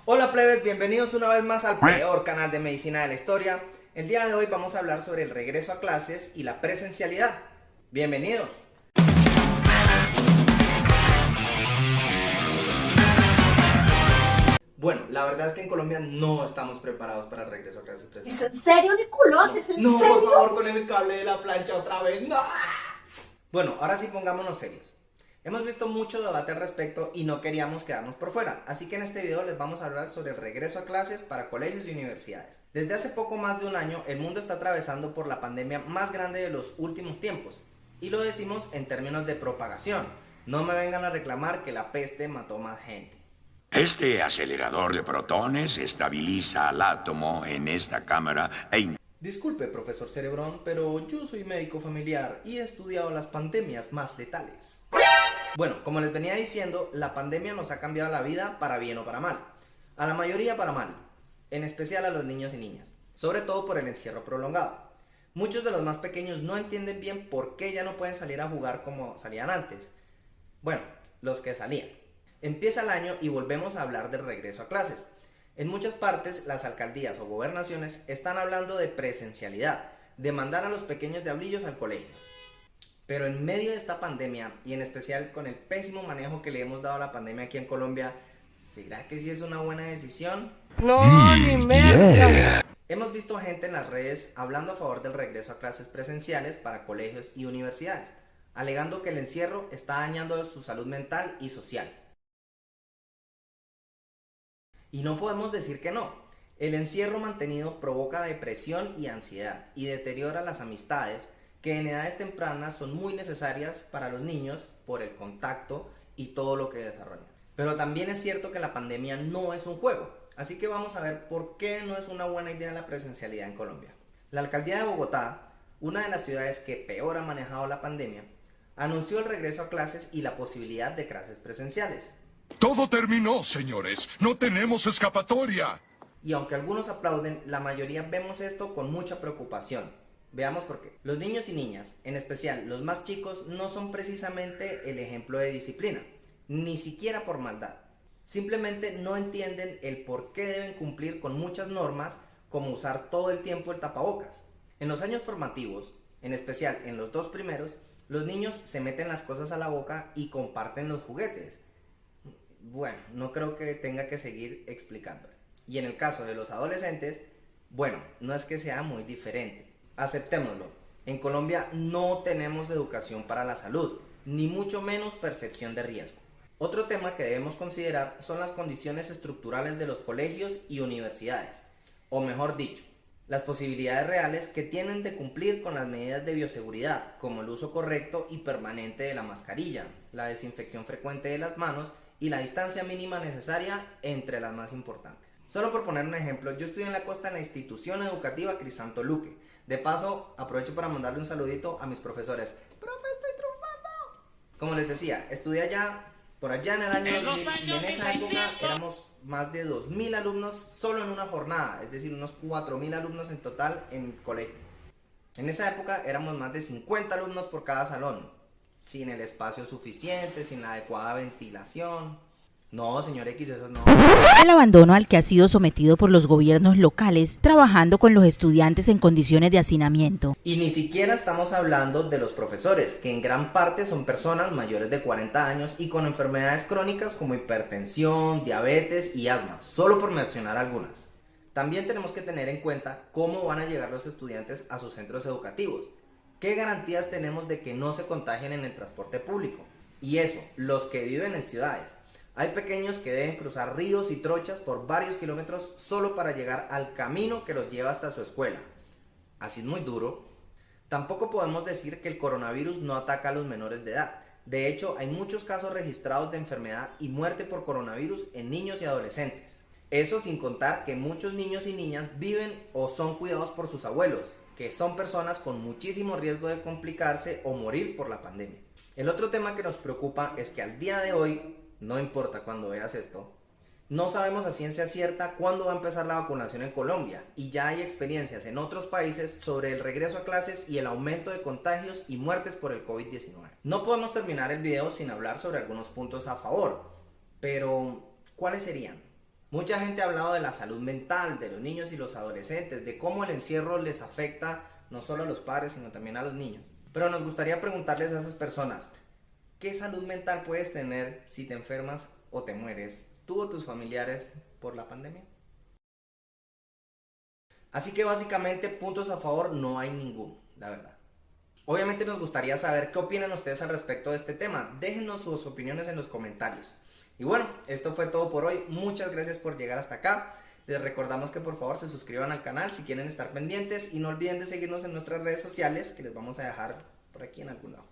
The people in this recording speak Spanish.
Hola plebes, bienvenidos una vez más al peor canal de medicina de la historia. El día de hoy vamos a hablar sobre el regreso a clases y la presencialidad. Bienvenidos. Bueno, la verdad es que en Colombia no estamos preparados para el regreso a clases ¿Es presenciales. en serio, Nicolás? ¿Es en No, serio? por favor, con el cable de la plancha otra vez. No. Bueno, ahora sí pongámonos serios. Hemos visto mucho debate al respecto y no queríamos quedarnos por fuera, así que en este video les vamos a hablar sobre el regreso a clases para colegios y universidades. Desde hace poco más de un año, el mundo está atravesando por la pandemia más grande de los últimos tiempos, y lo decimos en términos de propagación. No me vengan a reclamar que la peste mató más gente. Este acelerador de protones estabiliza al átomo en esta cámara Disculpe, profesor Cerebrón, pero yo soy médico familiar y he estudiado las pandemias más letales. Bueno, como les venía diciendo, la pandemia nos ha cambiado la vida para bien o para mal. A la mayoría para mal, en especial a los niños y niñas, sobre todo por el encierro prolongado. Muchos de los más pequeños no entienden bien por qué ya no pueden salir a jugar como salían antes. Bueno, los que salían. Empieza el año y volvemos a hablar del regreso a clases. En muchas partes, las alcaldías o gobernaciones están hablando de presencialidad, de mandar a los pequeños diablillos al colegio. Pero en medio de esta pandemia, y en especial con el pésimo manejo que le hemos dado a la pandemia aquí en Colombia, ¿será que sí es una buena decisión? No, ni merda. Hemos visto gente en las redes hablando a favor del regreso a clases presenciales para colegios y universidades, alegando que el encierro está dañando su salud mental y social. Y no podemos decir que no. El encierro mantenido provoca depresión y ansiedad y deteriora las amistades que en edades tempranas son muy necesarias para los niños por el contacto y todo lo que desarrollan. Pero también es cierto que la pandemia no es un juego, así que vamos a ver por qué no es una buena idea la presencialidad en Colombia. La alcaldía de Bogotá, una de las ciudades que peor ha manejado la pandemia, anunció el regreso a clases y la posibilidad de clases presenciales. Todo terminó, señores. No tenemos escapatoria. Y aunque algunos aplauden, la mayoría vemos esto con mucha preocupación. Veamos por qué. Los niños y niñas, en especial los más chicos, no son precisamente el ejemplo de disciplina, ni siquiera por maldad. Simplemente no entienden el por qué deben cumplir con muchas normas, como usar todo el tiempo el tapabocas. En los años formativos, en especial en los dos primeros, los niños se meten las cosas a la boca y comparten los juguetes. Bueno, no creo que tenga que seguir explicando. Y en el caso de los adolescentes, bueno, no es que sea muy diferente. Aceptémoslo, en Colombia no tenemos educación para la salud, ni mucho menos percepción de riesgo. Otro tema que debemos considerar son las condiciones estructurales de los colegios y universidades, o mejor dicho, las posibilidades reales que tienen de cumplir con las medidas de bioseguridad, como el uso correcto y permanente de la mascarilla, la desinfección frecuente de las manos y la distancia mínima necesaria entre las más importantes. Solo por poner un ejemplo, yo estudié en la costa en la institución educativa Crisanto Luque. De paso, aprovecho para mandarle un saludito a mis profesores. ¡Profe, estoy triunfando! Como les decía, estudié allá, por allá en el año 2000, y en esa época éramos más de 2000 alumnos solo en una jornada, es decir, unos 4000 alumnos en total en el colegio. En esa época éramos más de 50 alumnos por cada salón, sin el espacio suficiente, sin la adecuada ventilación. No, señor X, eso no. El abandono al que ha sido sometido por los gobiernos locales, trabajando con los estudiantes en condiciones de hacinamiento. Y ni siquiera estamos hablando de los profesores, que en gran parte son personas mayores de 40 años y con enfermedades crónicas como hipertensión, diabetes y asma, solo por mencionar algunas. También tenemos que tener en cuenta cómo van a llegar los estudiantes a sus centros educativos. ¿Qué garantías tenemos de que no se contagien en el transporte público? Y eso, los que viven en ciudades. Hay pequeños que deben cruzar ríos y trochas por varios kilómetros solo para llegar al camino que los lleva hasta su escuela. Así es muy duro. Tampoco podemos decir que el coronavirus no ataca a los menores de edad. De hecho, hay muchos casos registrados de enfermedad y muerte por coronavirus en niños y adolescentes. Eso sin contar que muchos niños y niñas viven o son cuidados por sus abuelos, que son personas con muchísimo riesgo de complicarse o morir por la pandemia. El otro tema que nos preocupa es que al día de hoy, no importa cuando veas esto, no sabemos a ciencia cierta cuándo va a empezar la vacunación en Colombia, y ya hay experiencias en otros países sobre el regreso a clases y el aumento de contagios y muertes por el COVID-19. No podemos terminar el video sin hablar sobre algunos puntos a favor, pero ¿cuáles serían? Mucha gente ha hablado de la salud mental de los niños y los adolescentes, de cómo el encierro les afecta no solo a los padres, sino también a los niños. Pero nos gustaría preguntarles a esas personas, ¿qué salud mental puedes tener si te enfermas o te mueres, tú o tus familiares, por la pandemia? Así que básicamente puntos a favor no hay ninguno, la verdad. Obviamente nos gustaría saber qué opinan ustedes al respecto de este tema. Déjenos sus opiniones en los comentarios. Y bueno, esto fue todo por hoy. Muchas gracias por llegar hasta acá. Les recordamos que por favor se suscriban al canal si quieren estar pendientes y no olviden de seguirnos en nuestras redes sociales que les vamos a dejar por aquí en algún lado.